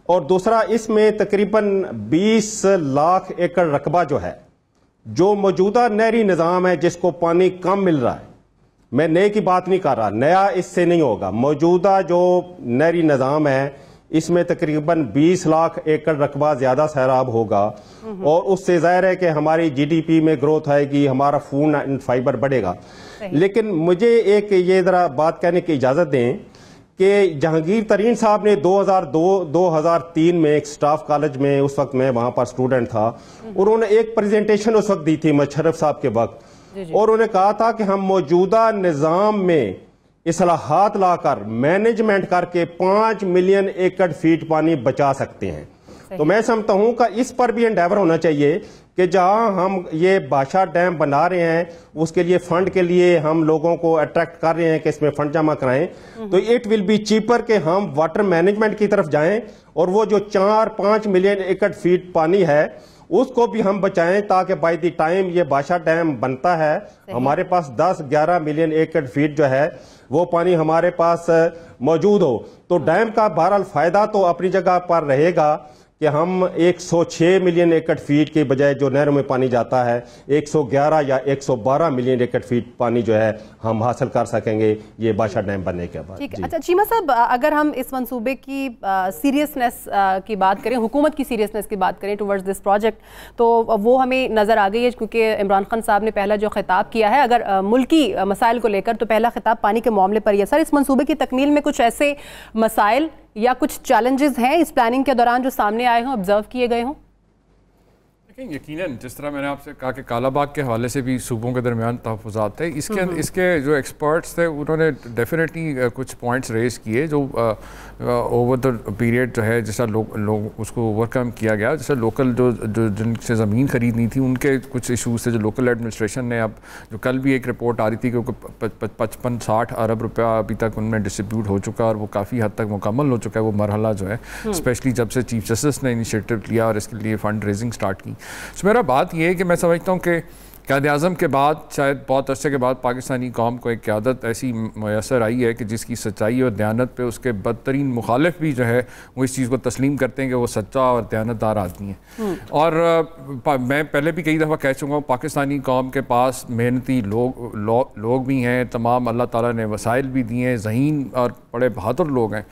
और दूसरा, इसमें तकरीबन 20 लाख एकड़ रकबा जो है, जो मौजूदा नहरी निज़ाम है जिसको पानी कम मिल रहा है, मैं नए की बात नहीं कर रहा, नया इससे नहीं होगा, मौजूदा जो नहरी निज़ाम है इसमें तकरीबन 20 लाख एकड़ रकबा ज़्यादा सैराब होगा, और उससे ज़ाहिर है कि हमारी जीडीपी में ग्रोथ आएगी, हमारा फूड एंड फाइबर बढ़ेगा। लेकिन मुझे एक ये ज़रा बात कहने की इजाज़त दें कि जहांगीर तरीन साहब ने 2002-2003 में एक स्टाफ कॉलेज में, उस वक्त मैं वहाँ पर स्टूडेंट था, उन्होंने एक प्रेजेंटेशन उस वक्त दी थी मुशर्रफ साहब के वक्त, और उन्होंने कहा था कि हम मौजूदा निज़ाम में इस्लाहात लाकर मैनेजमेंट करके 5 मिलियन एकड़ फीट पानी बचा सकते हैं। तो मैं समझता हूं कि इस पर भी एंडेवर होना चाहिए कि जहां हम ये बादशाह डैम बना रहे हैं, उसके लिए फंड के लिए हम लोगों को अट्रैक्ट कर रहे हैं कि इसमें फंड जमा कराएं, तो इट विल बी चीपर कि हम वाटर मैनेजमेंट की तरफ जाएं, और वो जो 4-5 मिलियन एकड़ फीट पानी है उसको भी हम बचाएं, ताकि बाय द टाइम ये बादशाह डैम बनता है हमारे पास 10-11 मिलियन एकड़ फीट जो है वो पानी हमारे पास मौजूद हो। तो डैम का बहरहाल फायदा तो अपनी जगह पर रहेगा कि हम 106 मिलियन एकड़ फीट के बजाय जो नहरों में पानी जाता है 111 या 112 मिलियन एकड़ फीट पानी जो है हम हासिल कर सकेंगे ये बादशाह डैम बनने के बाद। ठीक है। अच्छा चीमा साहब, अगर हम इस मंसूबे की सीरियसनेस की बात करें, हुकूमत की सीरियसनेस की बात करें टुवर्ड्स दिस प्रोजेक्ट, तो वो हमें नज़र आ गई है, क्योंकि इमरान खान साहब ने पहला जो खिताब किया है अगर मुल्की मसाइल को लेकर, तो पहला खिताब पानी के मामले पर ही है। सर, इस मंसूबे की तकमील में कुछ ऐसे मसाइल या कुछ चैलेंजेस हैं इस प्लानिंग के दौरान जो सामने आए हों, ऑब्जर्व किए गए हों? देखें यकीनन जिस तरह मैंने आपसे कहा कि कालाबाग के हवाले से भी सूबों के दरमियान तहफ़्फ़ुज़ात थे, इसके जो एक्सपर्ट्स थे उन्होंने डेफिनेटली कुछ पॉइंट्स रेज किए जो ओवर द पीरियड जो है जैसा लोग उसको ओवरकम किया गया। जैसे लोकल जो जिनसे ज़मीन ख़रीदनी थी उनके कुछ इशूज़ थे जो लोकल एडमिनिस्ट्रेशन ने, अब जो कल भी एक रिपोर्ट आ रही थी कि 55-60 अरब रुपया अभी तक उनमें डिस्ट्रीब्यूट हो चुका और वो काफ़ी हद तक मुकम्मल हो चुका है वो मरहला जो है, स्पेशली जब से चीफ जस्टिस ने इनिशिएटिव लिया और इसके लिए फ़ंड रेजिंग स्टार्ट की। तो मेरा बात ये है कि मैं समझता हूँ कि क़ायद-ए-आज़म के बाद शायद बहुत अरसे के बाद पाकिस्तानी कौम को एक क़यादत ऐसी मैसर आई है कि जिसकी सच्चाई और दयानत पे उसके बदतरीन मुखालिफ भी जो है वो इस चीज़ को तस्लीम करते हैं कि वो सच्चा और दयानतदार आदमी है। और मैं पहले भी कई दफ़ा कह चुका हूँ पाकिस्तानी कौम के पास मेहनती लोग भी हैं, तमाम अल्लाह ताला ने वसाइल भी दिए हैं, ज़हीन और बड़े बहादुर लोग हैं,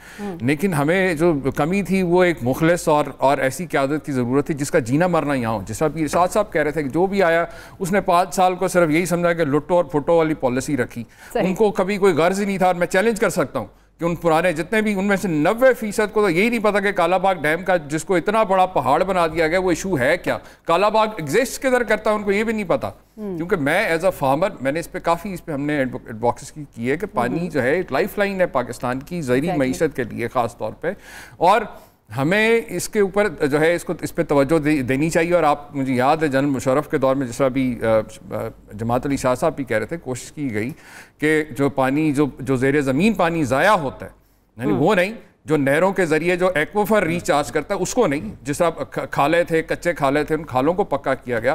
लेकिन हमें जो कमी थी वो एक मुखलिस और ऐसी क़यादत की ज़रूरत थी जिसका जीना मरना यहाँ हो। जिस तरह इरशाद साहब कह रहे थे कि जो भी आया उसने 5 साल को सिर्फ यही समझा कि लुटो और फुटो वाली पॉलिसी रखी, उनको कभी कोई गर्ज ही नहीं था। और मैं चैलेंज कर सकता हूँ कि उन पुराने जितने भी उनमें से 90% को तो यही नहीं पता कि कालाबाग डैम का जिसको इतना बड़ा पहाड़ बना दिया गया वो इशू है क्या, कालाबाग एग्जिस्ट किधर करता है, उनको ये भी नहीं पता। क्योंकि मैं एज अ फार्मर मैंने इस पे हमने एडवोकेसी की है कि पानी जो है एक लाइफ लाइन है पाकिस्तान की ज़हरी मईशत के लिए ख़ास तौर पर, और हमें इसके ऊपर जो है इस पे तवज्जो देनी चाहिए। और आप मुझे याद है जनरल मुशर्रफ के दौर में जिस तरह भी जमात अली शाह साहब भी कह रहे थे, कोशिश की गई कि जो पानी जो ज़ेरे ज़मीन पानी ज़ाया होता है, यानी वो नहीं जो नहरों के ज़रिए जो एक्वाफर रिचार्ज करता है उसको नहीं, जिस तरह खाले थे, कच्चे खाले थे, उन खालों को पक्का किया गया,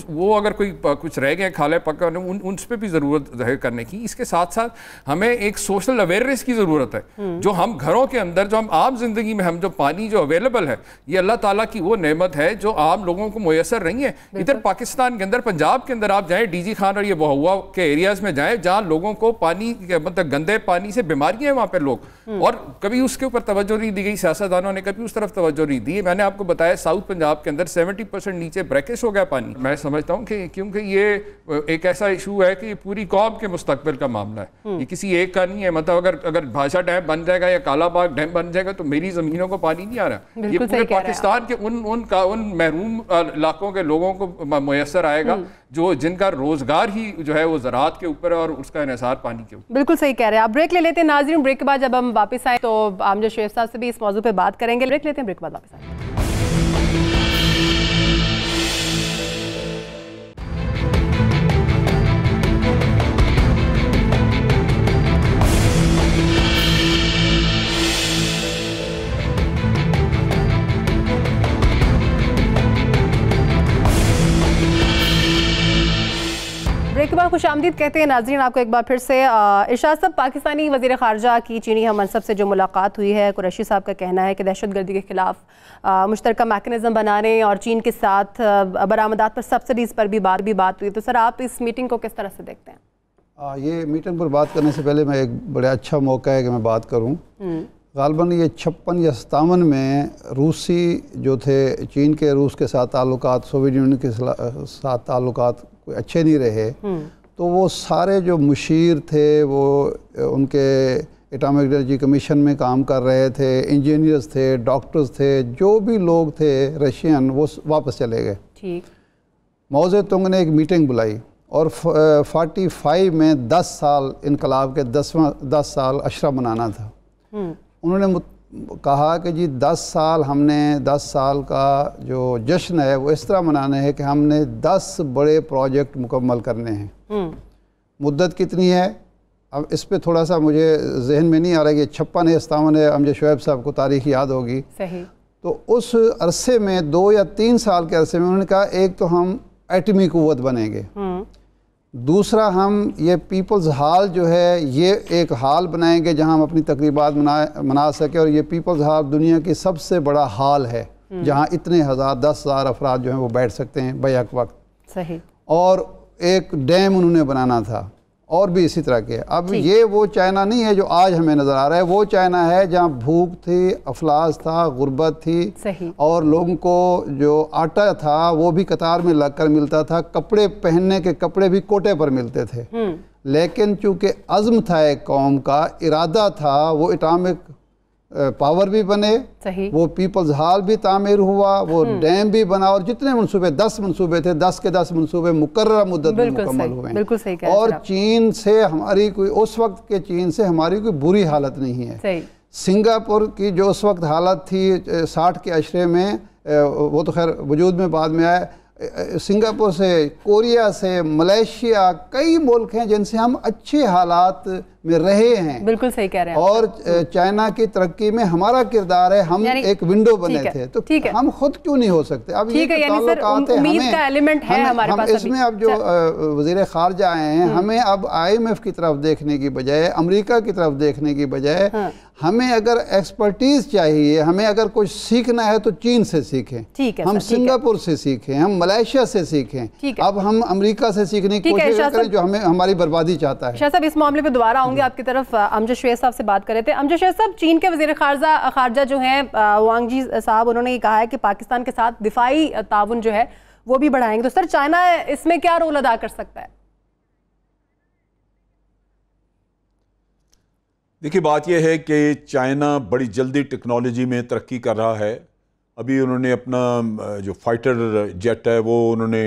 वो अगर कोई कुछ रह गए खाले पक्का उन पर भी ज़रूरत है करने की। इसके साथ साथ हमें एक सोशल अवेयरनेस की ज़रूरत है, जो हम घरों के अंदर जो हम आम जिंदगी में हम जो पानी जो अवेलेबल है ये अल्लाह ताला की वो नेमत है जो आम लोगों को मुयसर नहीं है। इधर पाकिस्तान के अंदर पंजाब के अंदर आप जाएँ डीजी खान और ये बहुआ के एरियाज़ में जाएँ जहाँ लोगों को पानी मतलब गंदे पानी से बीमारियाँ हैं वहाँ पर लोग, और कभी उसके ऊपर तवज्जो नहीं दी गई, सियासतदानों ने कभी उस तरफ तवज्जो नहीं दी। मैंने आपको बताया साउथ पंजाब के अंदर 70% नीचे ब्रैकेज हो गया पानी। मैं समझता हूँ कि क्योंकि ये एक ऐसा इशू है कि पूरी कौम के मुस्तकबिल का मामला है, ये किसी एक का नहीं है। मतलब अगर भाषा डैम बन जाएगा या कालाबाग डैम बन जाएगा तो मेरी जमीनों को पानी नहीं आ रहा, ये पूरे पाकिस्तान के उन महरूम इलाकों के लोगों को मुयसर आएगा जो जिनका रोजगार ही जो है वो ज़राअत के ऊपर है और उसका इन्हिसार पानी के ऊपर। बिल्कुल सही कह रहे हैं आप। ब्रेक ले लेते हैं नाज़रीन, ब्रेक के बाद जब हम वापस आए तो आमजद शेख साहब से भी इस मौजू पे बात करेंगे। ब्रेक लेते हैं, ब्रेक के बाद वापस आए। ब्रेक के बाद खुशामदीद कहते हैं नाज़रीन आपको एक बार फिर से। इरशाद साहब, पाकिस्तानी वज़ीर ख़ारजा की चीनी हम मनसब से जो मुलाकात हुई है, कुरैशी साहब का कहना है कि दहशतगर्दी के ख़िलाफ़ मुश्तरका मैकेनिज़्म बनाने और चीन के साथ बरामदात पर सब्सिडीज़ पर भी बात हुई। तो सर आप इस मीटिंग को किस तरह से देखते हैं? ये मीटिंग पर बात करने से पहले मैं एक बड़ा अच्छा मौका है कि मैं बात करूँ। ग़ालिबन ये 56 या 57 में रूसी जो थे, चीन के रूस के साथ ताल्लुकात, सोवियत यूनियन के साथ ताल्लुकात कोई अच्छे नहीं रहे, तो वो सारे जो मुशीर थे वो उनके एटॉमिक एनर्जी कमीशन में काम कर रहे थे, इंजीनियर्स थे, डॉक्टर्स थे, जो भी लोग थे रशियन, वो वापस चले गए। ठीक। माओ ज़ेडुंग ने एक मीटिंग बुलाई और 45 में 10 साल इनकलाब के 10 साल अशरा मनाना था। उन्होंने कहा कि जी 10 साल हमने 10 साल का जो जश्न है वो इस तरह मनाना है कि हमने 10 बड़े प्रोजेक्ट मुकम्मल करने हैं। मुद्दत कितनी है अब इस पे थोड़ा सा मुझे जहन में नहीं आ रहा कि 56 है 57 है, अमजद शुएब साहब को तारीख याद होगी। सही। तो उस अरसे में 2 या 3 साल के अरसे में उन्होंने कहा एक तो हम एटमी कुव्वत बनेंगे, दूसरा हम ये पीपल्स हॉल जो है ये एक हॉल बनाएंगे जहां हम अपनी तकरीबात मना सके, और ये पीपल्स हॉल दुनिया की सबसे बड़ा हॉल है जहां इतने 10,000 अफराद जो हैं वो बैठ सकते हैं बैक वक्त। सही। और एक डैम उन्होंने बनाना था और भी इसी तरह के। अब ये वो चाइना नहीं है जो आज हमें नज़र आ रहा है, वो चाइना है जहाँ भूख थी, अफलास था, गुर्बत थी। सही। और लोगों को जो आटा था वो भी कतार में लगकर मिलता था, कपड़े पहनने के कपड़े भी कोटे पर मिलते थे। लेकिन चूँकि अज़्म था एक कौम का, इरादा था, वो एटॉमिक पावर भी बने, सही, वो पीपल्स हॉल भी तामीर हुआ, वो डैम भी बना, और जितने मंसूबे 10 मंसूबे थे 10 के 10 मंसूबे मुकर्रर मुद्दत में मुकम्मल हुए। बिल्कुल सही कह और चीन से हमारी कोई उस वक्त के चीन से हमारी कोई बुरी हालत नहीं है। सही। सिंगापुर की जो उस वक्त हालत थी 60 के अशरे में, वो तो खैर वजूद में बाद में आया। सिंगापुर से, कोरिया से, मलेशिया, कई मुल्क हैं जिनसे हम अच्छे हालात में रहे हैं। बिल्कुल सही कह रहे हैं। और चाइना की तरक्की में हमारा किरदार है, हम एक विंडो बने थे, तो हम खुद क्यों नहीं हो सकते? अब ये उम्मीद का एलिमेंट है हमारे पास। इसमें अब जो वज़ीर ख़ारजा आए हैं, हमें अब IMF की तरफ देखने की बजाय, अमेरिका की तरफ देखने की बजाय, हमें अगर एक्सपर्टीज चाहिए, हमें अगर कुछ सीखना है तो चीन से सीखें, हम सिंगापुर से सीखें, हम मलेशिया से सीखें। अब हम अमेरिका से सीखने की कोशिश करें जो हमें हमारी बर्बादी चाहता है। शाह साहब, इस मामले पे दोबारा आऊंगे आपकी तरफ। अमजद शुएब साहब से बात कर रहे थे। अमजद शुएब साहब, चीन के वज़ीर ख़ारजा जो हैं वांग जी साहब, उन्होंने ये कहा है कि पाकिस्तान के साथ दिफाई ताउन जो है वो भी बढ़ाएंगे। तो सर, चाइना इसमें क्या रोल अदा कर सकता है? देखिए, बात यह है कि चाइना बड़ी जल्दी टेक्नोलॉजी में तरक्की कर रहा है। अभी उन्होंने अपना जो फाइटर जेट है वो उन्होंने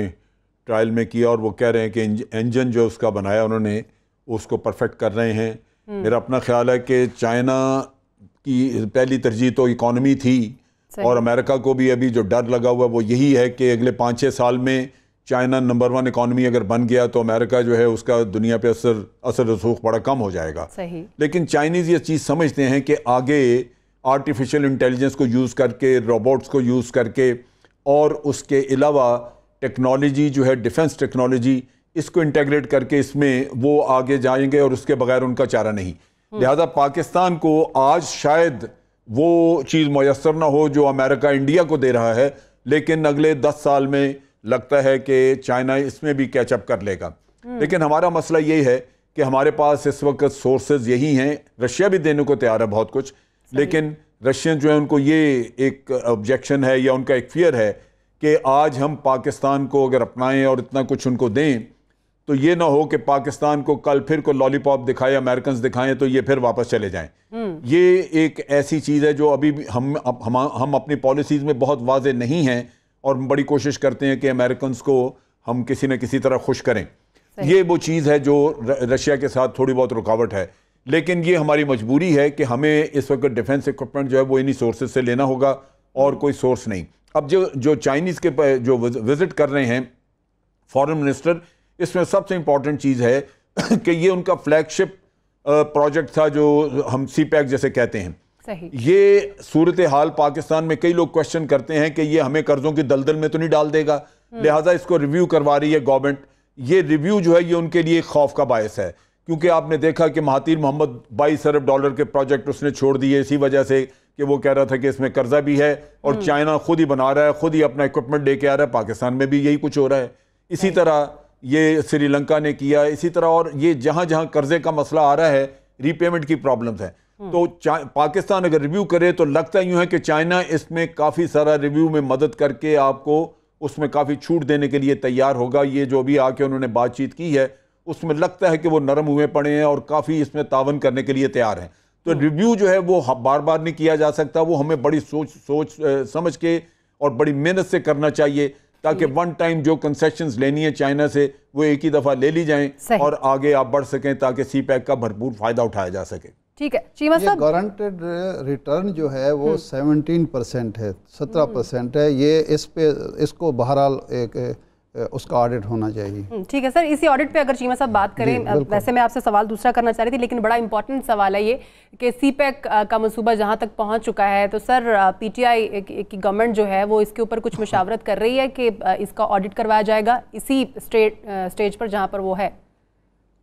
ट्रायल में किया, और वो कह रहे हैं कि इंजन जो उसका बनाया उन्होंने उसको परफेक्ट कर रहे हैं। मेरा अपना ख्याल है कि चाइना की पहली तरजीह तो इकॉनमी थी, और अमेरिका को भी अभी जो डर लगा हुआ है वो यही है कि अगले 5-6 साल में चाइना नंबर 1 इकॉनमी अगर बन गया तो अमेरिका जो है उसका दुनिया पे असर रसूख बड़ा कम हो जाएगा। सही। लेकिन चाइनीज़ ये चीज़ समझते हैं कि आगे आर्टिफिशियल इंटेलिजेंस को यूज़ करके, रोबोट्स को यूज़ करके, और उसके अलावा टेक्नोलॉजी जो है डिफेंस टेक्नोलॉजी, इसको इंटेग्रेट करके इसमें वो आगे जाएंगे, और उसके बगैर उनका चारा नहीं। लिहाजा पाकिस्तान को आज शायद वो चीज़ मुयस्सर ना हो जो अमेरिका इंडिया को दे रहा है, लेकिन अगले 10 साल में लगता है कि चाइना इसमें भी कैचअप कर लेगा। लेकिन हमारा मसला यही है कि हमारे पास इस वक्त सोर्सेज यही हैं। रशिया भी देने को तैयार है बहुत कुछ, लेकिन रशियन जो है उनको ये एक ऑब्जेक्शन है या उनका एक फियर है कि आज हम पाकिस्तान को अगर अपनाएं और इतना कुछ उनको दें तो ये ना हो कि पाकिस्तान को कल फिर को लॉलीपॉप दिखाए, अमेरिकन दिखाएं तो ये फिर वापस चले जाएं। ये एक ऐसी चीज़ है जो अभी भी हम अपनी पॉलिसीज़ में बहुत वाज़ेह नहीं हैं, और बड़ी कोशिश करते हैं कि अमेरिकन को हम किसी न किसी तरह खुश करें। ये वो चीज़ है जो रशिया के साथ थोड़ी बहुत रुकावट है, लेकिन ये हमारी मजबूरी है कि हमें इस वक्त डिफेंस इक्विपमेंट जो है वो इन्हीं सोर्सेज से लेना होगा, और कोई सोर्स नहीं। अब जो चाइनीज़ के जो विज़िट कर रहे हैं फॉरेन मिनिस्टर, इसमें सबसे इम्पॉर्टेंट चीज़ है कि ये उनका फ्लैगशिप प्रोजेक्ट था जो हम CPEC जैसे कहते हैं। सही। ये सूरत हाल पाकिस्तान में कई लोग क्वेश्चन करते हैं कि ये हमें कर्जों की दलदल में तो नहीं डाल देगा, लिहाजा इसको रिव्यू करवा रही है गवर्नमेंट। ये रिव्यू जो है ये उनके लिए खौफ का बायस है, क्योंकि आपने देखा कि महातीर मोहम्मद $22 अरब के प्रोजेक्ट उसने छोड़ दिए इसी वजह से कि वो कह रहा था कि इसमें कर्जा भी है, और चाइना खुद ही बना रहा है, खुद ही अपना इक्विपमेंट लेके आ रहा है। पाकिस्तान में भी यही कुछ हो रहा है। इसी तरह ये श्रीलंका ने किया, इसी तरह, और ये जहां जहां कर्जे का मसला आ रहा है, रीपेमेंट की प्रॉब्लम्स है। तो पाकिस्तान अगर रिव्यू करे तो लगता यूं है कि चाइना इसमें काफ़ी सारा रिव्यू में मदद करके आपको उसमें काफ़ी छूट देने के लिए तैयार होगा। ये जो भी आके उन्होंने बातचीत की है उसमें लगता है कि वो नरम हुए पड़े हैं और काफ़ी इसमें तावन करने के लिए तैयार हैं। तो रिव्यू जो है वो बार बार नहीं किया जा सकता, वो हमें बड़ी सोच समझ के और बड़ी मेहनत से करना चाहिए, ताकि वन टाइम जो कंसेशंस लेनी है चाइना से वो एक ही दफ़ा ले ली जाएं और आगे आप बढ़ सकें, ताकि CPEC का भरपूर फ़ायदा उठाया जा सके। ठीक है चीमा साहब, गारंटेड रिटर्न जो है वो 17% है, 17% है। ये इसको बहरहाल एक उसका ऑडिट होना चाहिए। ठीक है सर, इसी ऑडिट पे अगर चीमा साहब बात करें, वैसे मैं आपसे सवाल दूसरा करना चाह रही थी, लेकिन बड़ा इंपॉर्टेंट सवाल है ये कि CPEC का मंसूबा जहां तक पहुंच चुका है, तो सर PTI की गवर्नमेंट जो है वो इसके ऊपर कुछ मशावरत कर रही है कि इसका ऑडिट करवाया जाएगा इसी स्टेज पर जहाँ पर वो है।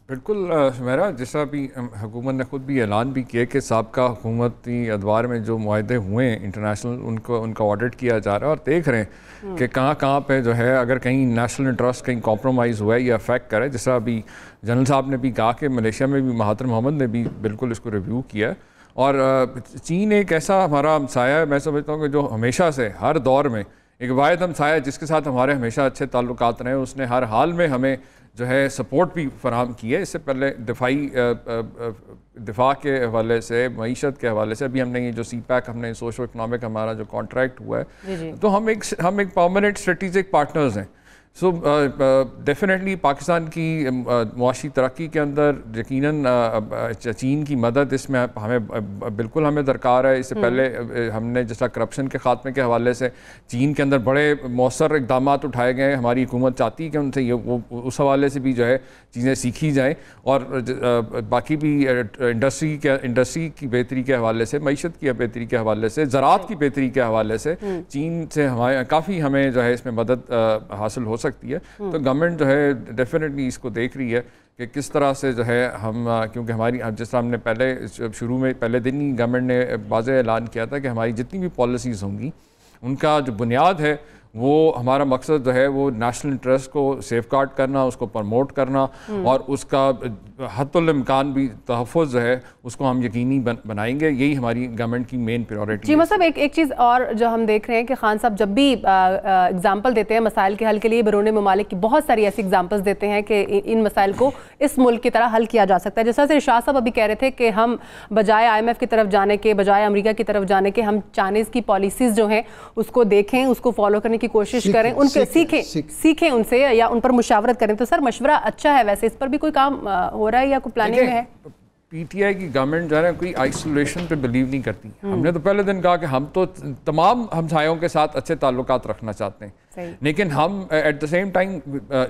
बिल्कुल मेरा जैसा भी हुकूमत ने ख़ुद भी ऐलान भी किया कि साबका हुकूमती अदवार में जो मुआहदे हुए हैं इंटरनेशनल, उनका ऑडिट किया जा रहा है और देख रहे हैं कि कहाँ पे जो है अगर कहीं नेशनल इंटरेस्ट कहीं कॉम्प्रोमाइज़ हुआ है या अफेक्ट करे। जैसा अभी जनरल साहब ने भी कहा कि मलेशिया में भी महातिर मोहम्मद ने भी बिल्कुल इसको रिव्यू किया, और चीन एक ऐसा हमारा हमसाया है, मैं समझता हूँ कि जो हमेशा से हर दौर में एक वाहिद हमसाया जिसके साथ हमारे हमेशा अच्छे ताल्लुकात रहे, उसने हर हाल में हमें जो है सपोर्ट भी फराहम की है। इससे पहले दिफा के हवाले से, मईशत के हवाले से, अभी हमने ये जो CPEC हमने सोशो इकनॉमिक हमारा जो कॉन्ट्रैक्ट हुआ है, तो हम एक परमानेंट स्ट्रेटेजिक पार्टनर्स हैं। सो डेफिनेटली पाकिस्तान की मुआशी तरक्की के अंदर यकीनन चीन की मदद इसमें बिल्कुल हमें दरकार है। इससे पहले हमने जैसा करप्शन के ख़ात्मे के हवाले से चीन के अंदर बड़े मौसर इक़दाम उठाए गए, हमारी हुकूमत चाहती है कि उनसे ये वो उस हवाले से भी जो है चीज़ें सीखी जाएँ, और बाकी भी इंडस्ट्री की बेहतरी के हवाले से, मईशत की बेहतरी के हवाले से, ज़राअत की बेहतरी के हवाले से चीन से हमारे काफ़ी हमें जो है इसमें मदद हासिल हो सकती है। तो गवर्नमेंट जो है डेफिनेटली इसको देख रही है कि किस तरह से जो है हम, क्योंकि हमारी जिस तरह हमने पहले शुरू में पहले दिन ही गवर्नमेंट ने वाज़ेह ऐलान किया था कि हमारी जितनी भी पॉलिसीज़ होंगी उनका जो बुनियाद है वो हमारा मकसद जो है वो नेशनल इंटरेस्ट को सेफगार्ड करना, उसको प्रमोट करना, और उसका हद्दुल इम्कान भी तहफ़्फ़ुज़ जो है उसको हम यकीनी बनाएंगे। यही हमारी गवर्नमेंट की मेन प्रायोरिटी जी। मतलब एक चीज़ और जो हम देख रहे हैं कि खान साहब जब भी एग्जाम्पल देते हैं मसाइल के हल के लिए, बैरून ममालिक की बहुत सारी ऐसी एग्जाम्पल्स देते हैं कि इन मसाइल को इस मुल्क की तरह हल किया जा सकता है। जैसा से शाह साहब अभी कह रहे थे कि हम बजाय IMF की तरफ जाने के, बजाय अमेरिका की तरफ जाने के, हम चाइनीज़ की पॉलिसीज़ जो हैं उसको देखें, उसको फॉलो करने की कोशिश करें, उनके सीखें उनसे, या उन पर मुशावरत करें। तो सर मशवरा अच्छा है, वैसे इस पर भी कोई काम हो रहा है या कोई प्लानिंग में है? PTI की गवर्नमेंट जो है कोई आइसोलेशन पे बिलीव नहीं करती। हमने तो पहले दिन कहा कि हम तो तमाम हमसायों के साथ अच्छे ताल्लुकात रखना चाहते हैं, लेकिन हम एट द सेम टाइम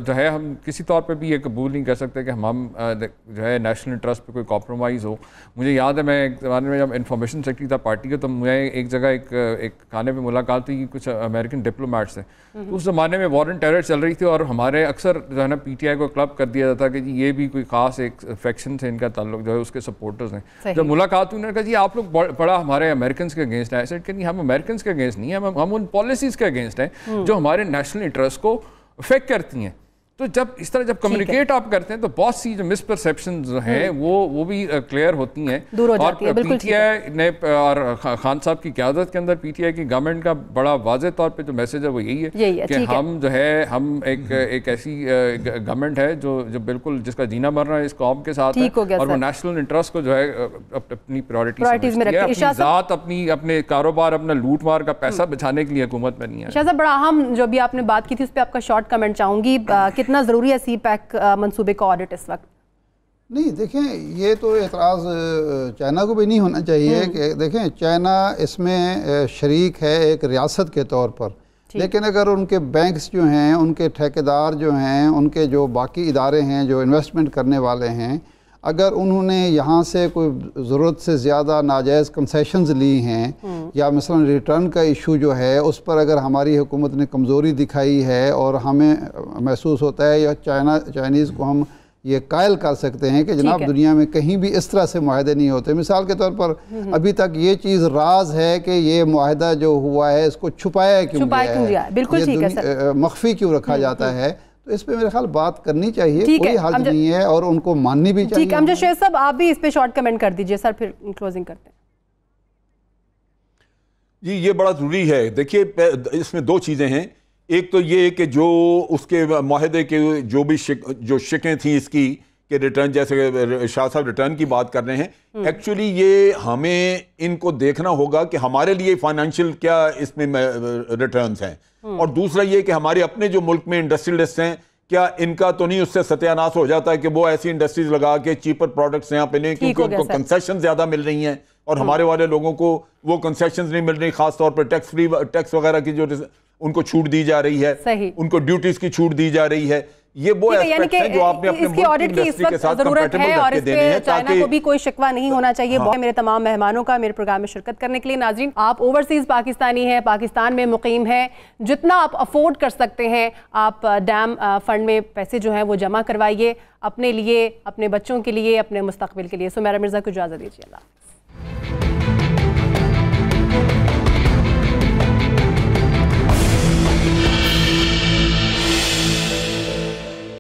जो है हम किसी तौर पे भी ये कबूल नहीं कर सकते कि हम जो है नेशनल इंटरेस्ट पे कोई कॉम्प्रोमाइज़ हो। मुझे याद है मैं एक ज़माने में जब इंफॉर्मेशन सेक्रेटरी था पार्टी का, तो मैं एक जगह एक खाने पे मुलाकात हुई कुछ अमेरिकन डिप्लोमेट से। तो उस ज़माने में वॉर एंड टेरर चल रही थी, और हमारे अक्सर जो है ना PTI को क्लब कर दिया जाता कि जी ये भी कोई ख़ास एक फैक्शन से इनका ताल्लुक जो है उसके सपोर्टर्स हैं। जब मुलाकात हुई उन्होंने कहा जी आप लोग बड़ा हमारे अमेरिकन के अगेंस्ट है। ऐसे कि नहीं, हम अमेरिकन के अगेंस्ट नहीं है, हम उन पॉलिसीज़ के अगेंस्ट हैं जो हमारे नेशनल इंटरेस्ट को अफेक्ट करती हैं। तो जब इस तरह जब कम्युनिकेट आप करते हैं तो बहुत सी जो मिसपरसेप्शन जो हैं वो भी क्लियर होती हैं, दूर हो जाती है। PTI ने और खान साहब की क़यादत के अंदर PTI की गवर्नमेंट का बड़ा वाज़ेह तौर पे जो मैसेज है वो यही है कि हम जो है हम एक ऐसी गवर्नमेंट है जो बिल्कुल जिसका जीना मरना इस कौम के साथ है, और वो नेशनल इंटरेस्ट को जो है अपनी प्रायोरिटीज में रखती है, ज़ात अपने कारोबार, अपना लूट मार का पैसा बचाने के लिए हुकूमत में नहीं है। शाह बड़ा अहम जो भी आपने बात की थी उस पर आपका शॉर्ट कमेंट चाहूँगी, कितना ज़रूरी है CPEC मंसूबे का ऑडिट इस वक्त? नहीं देखें, ये तो एतराज़ चाइना को भी नहीं होना चाहिए कि देखें चाइना इसमें शरीक है एक रियासत के तौर पर, लेकिन अगर उनके बैंक्स जो हैं, उनके ठेकेदार जो हैं, उनके जो बाकी इदारे हैं जो इन्वेस्टमेंट करने वाले हैं, अगर उन्होंने यहाँ से कोई ज़रूरत से ज़्यादा नाजायज़ कंसेशंस ली हैं, या मसलन रिटर्न का इशू जो है उस पर अगर हमारी हुकूमत ने कमज़ोरी दिखाई है और हमें महसूस होता है या चाइनीज़ को हम ये कायल कर सकते हैं कि जनाब दुनिया में कहीं भी इस तरह से मुआहदे नहीं होते। मिसाल के तौर पर अभी तक ये चीज़ राज है कि ये मुआहदा जो हुआ है इसको छुपाया क्यों गया है, बिल्कुल ठीक है सर, मख्फी क्यों रखा जाता है। तो इस पे मेरे ख्याल बात करनी चाहिए, कोई हर्ज नहीं है और उनको माननी भी चाहिए। ठीक है, अमजद शेख साहब आप भी इस पे शॉर्ट कमेंट कर दीजिए सर, फिर क्लोजिंग करते हैं। जी ये बड़ा ज़रूरी है। देखिए इसमें दो चीज़ें हैं, एक तो ये कि जो उसके मुआहदे के जो भी जो शिकें थी इसकी कि रिटर्न, जैसे शाह साहब रिटर्न की बात कर रहे हैं, एक्चुअली ये हमें इनको देखना होगा कि हमारे लिए फाइनेंशियल क्या इसमें रिटर्न्स हैं, और दूसरा ये कि हमारे अपने जो मुल्क में इंडस्ट्रियलिस्ट हैं क्या इनका तो नहीं उससे सत्यानाश हो जाता है कि वो ऐसी इंडस्ट्रीज लगा के चीपर प्रोडक्ट्स यहाँ पे लें क्योंकि उनको कंसेशन ज्यादा मिल रही हैं और हमारे वाले लोगों को वो कंसेशंस नहीं मिल रही, खासतौर पर टैक्स फ्री टैक्स वगैरह की जो उनको छूट दी जा रही है, उनको ड्यूटीज की छूट दी जा रही है। ये वो एस्पेक्ट है जो आपने अपने मुल्क की इंडस्ट्री के साथ कंपैटिबल करके देने हैं, चाइना को भी कोई शिकवा नहीं होना चाहिए। हाँ। मेरे तमाम मेहमानों का मेरे प्रोग्राम में शिरकत करने के लिए। नाज़रीन, आप ओवरसीज पाकिस्तानी हैं, पाकिस्तान में मुकीम हैं, जितना आप अफोर्ड कर सकते हैं आप डैम फंड में पैसे जो हैं वो जमा करवाइए अपने लिए, अपने बच्चों के लिए, अपने मुस्तकबिल के लिए। सुमेरा मिर्ज़ा को इजाज़त दीजिए। अल्लाह।